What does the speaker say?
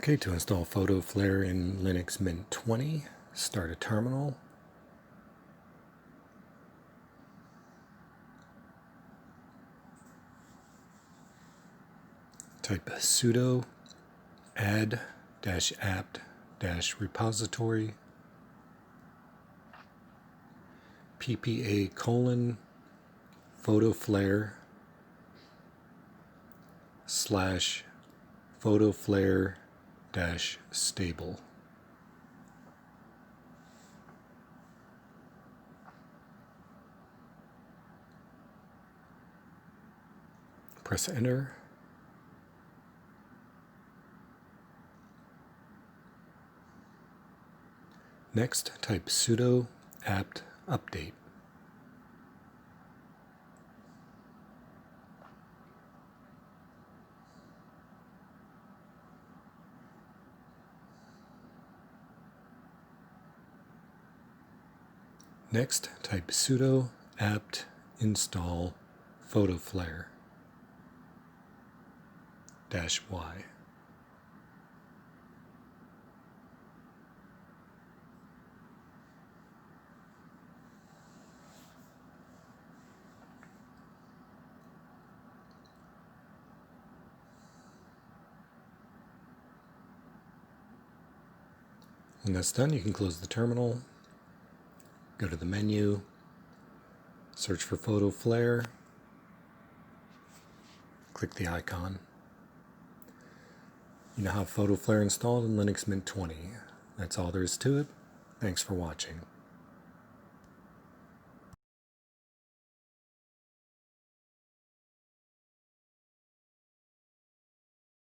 Okay, to install Photoflare in Linux Mint 20, start a terminal. Type sudo add-apt-repository ppA:/Photoflare/stable. Press enter. Next, type sudo apt update. Next, type sudo apt install Photoflare -y. When that's done, you can close the terminal, go to the menu, search for Photoflare, click the icon. You now have Photoflare installed in Linux Mint 20. That's all there is to it. Thanks for watching.